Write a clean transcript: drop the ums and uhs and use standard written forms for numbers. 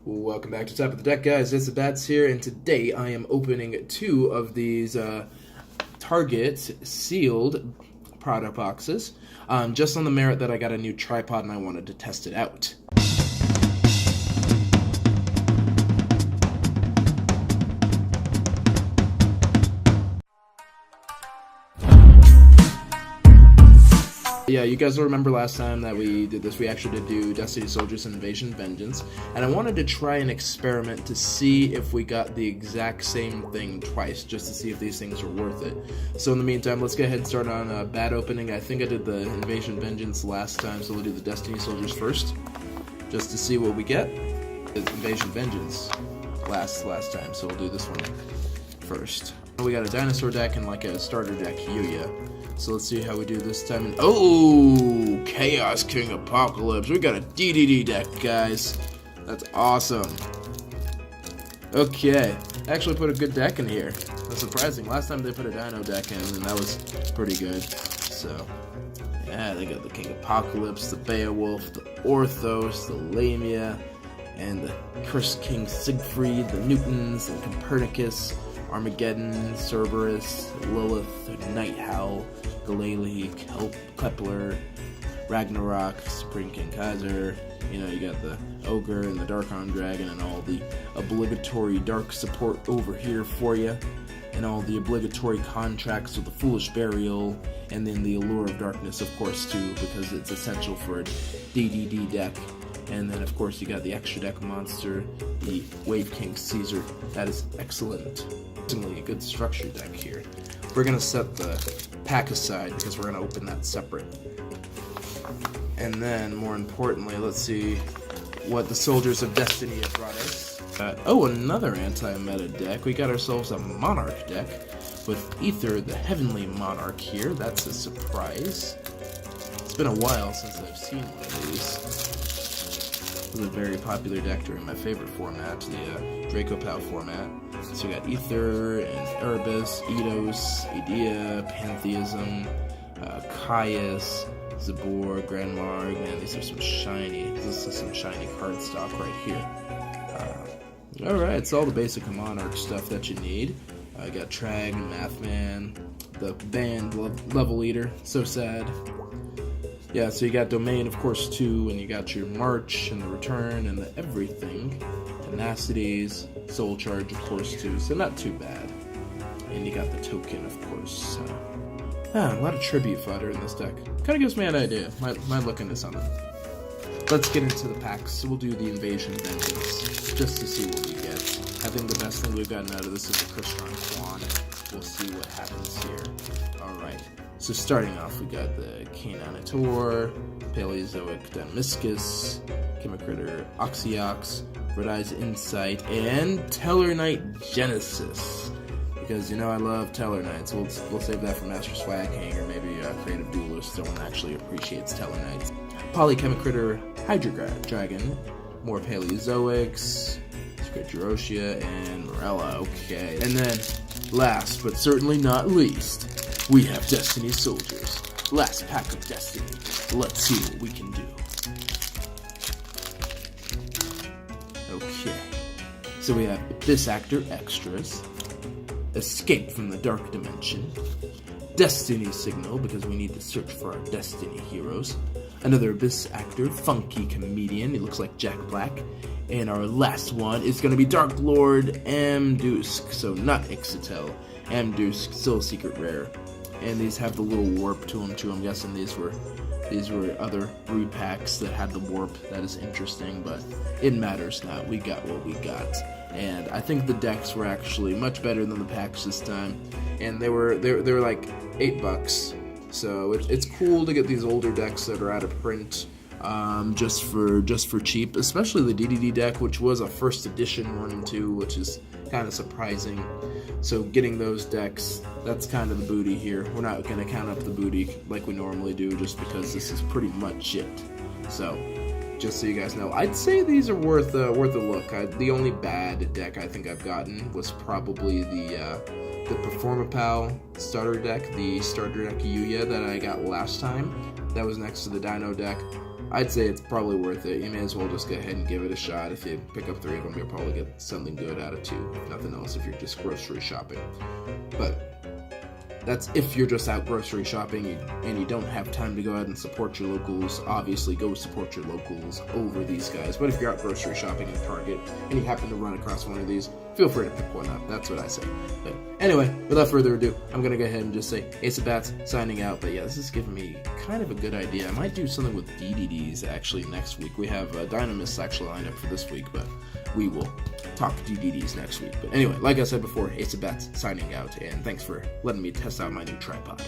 Welcome back to Top of the Deck, guys. It's the Bats here, and today I am opening two of these Target sealed product boxes, just on the merit that I got a new tripod and I wanted to test it out. Yeah, you guys will remember last time that we did this, we actually did do Destiny Soldiers and Invasion Vengeance, and I wanted to try an experiment to see if we got the exact same thing twice, just to see if these things are worth it. So in the meantime, let's go ahead and start on a bat opening. I think I did the Invasion Vengeance last time, so we'll do the Destiny Soldiers first, just to see what we get. It's Invasion Vengeance last time, so we'll do this one first. We got a dinosaur deck and like a starter deck, Yuya. So let's see how we do this time. Oh, Chaos King Apocalypse. We got a DDD deck, guys. That's awesome. Okay, actually put a good deck in here. That's surprising. Last time they put a Dino deck in, and that was pretty good. So, yeah, they got the King Apocalypse, the Beowulf, the Orthos, the Lamia, and the Cursed King Siegfried, the Newtons, the Copernicus, Armageddon, Cerberus, Lilith, Nighthowl, Galele, Kepler, Ragnarok, Supreme King Kaiser. You know, you got the Ogre and the Dark-Armed Dragon and all the obligatory dark support over here for you. And all the obligatory contracts with the Foolish Burial, and then the Allure of Darkness, of course, too, because it's essential for a DDD deck. And then, of course, you got the extra deck monster, the Wave King Caesar. That is excellent. A good structure deck here. We're going to set the pack aside because we're going to open that separate. And then, more importantly, let's see what the Soldiers of Destiny have brought us. Oh, another anti-meta deck. We got ourselves a Monarch deck with Ether, the Heavenly Monarch here. That's a surprise. It's been a while since I've seen one of these. It was a very popular deck during my favorite format, the Draco Pal format. So we got Ether and Erebus, Eidos, Idea, Pantheism, Caius, Zabor, Grand Marg. Man, these are some shiny. This is some shiny card stock right here. Alright, it's all the basic Monarch stuff that you need. I got Trag, Mathman, the band Level Leader. So sad. Yeah, so you got Domain, of course, too, and you got your March, and the Return, and the Everything, Tenacities, Soul Charge, of course, too, so not too bad. And you got the Token, of course. A lot of Tribute fodder in this deck. Kind of gives me an idea. Might look into something. Let's get into the packs. So we'll do the Invasion Vengeance, just to see what we get. I think the best thing we've gotten out of this is the Christian Quan. We'll see what happens here. Alright. So starting off, we got the Canonitor, Paleozoic Demiscus, Chemocritter Oxyox, Red Eye's Insight, and Tellarknight Genesis. Because, you know, I love Tellarknight, so we'll save that for Master Swag King, or maybe a Creative Duelist, someone actually appreciates Tellarknights. Polychemocritter Hydra Dragon, more Paleozoics, Scripturosia, and Morella. Okay. And then, last but certainly not least, we have Destiny Soldiers. Last pack of Destiny. Let's see what we can do. Okay. So we have Abyss Actor Extras, Escape from the Dark Dimension, Destiny Signal, because we need to search for our Destiny heroes, another Abyss Actor, Funky Comedian, he looks like Jack Black, and our last one is going to be Dark Lord Amdusk, so not Ixotel, Amdusk, still a secret rare. And these have the little warp to them too. I'm guessing these were other repacks that had the warp. That is interesting, but it matters not. We got what we got, and I think the decks were actually much better than the packs this time. And they were like $8, so it's cool to get these older decks that are out of print. Just for cheap, especially the DDD deck, which was a first edition one too, which is kind of surprising. So getting those decks, that's kind of the booty here. We're not going to count up the booty like we normally do, just because this is pretty much it. So just so you guys know, I'd say these are worth a look. The only bad deck I think I've gotten was probably the Performapal starter deck, the starter deck Yuya that I got last time. That was next to the Dino deck. I'd say it's probably worth it. You may as well just go ahead and give it a shot. If you pick up 3 of them, you'll probably get something good out of 2, if nothing else, if you're just grocery shopping. But that's if you're just out grocery shopping and you don't have time to go out and support your locals. Obviously, go support your locals over these guys. But if you're out grocery shopping at Target and you happen to run across one of these, feel free to pick one up. That's what I say. But anyway, without further ado, I'm going to go ahead and just say Ace of Bats signing out. But yeah, this is giving me kind of a good idea. I might do something with DDDs actually next week. We have Dynamists actually lined up for this week, but we will talk DDDs next week. But anyway, like I said before, Ace of Bats signing out, and thanks for letting me test out my new tripod.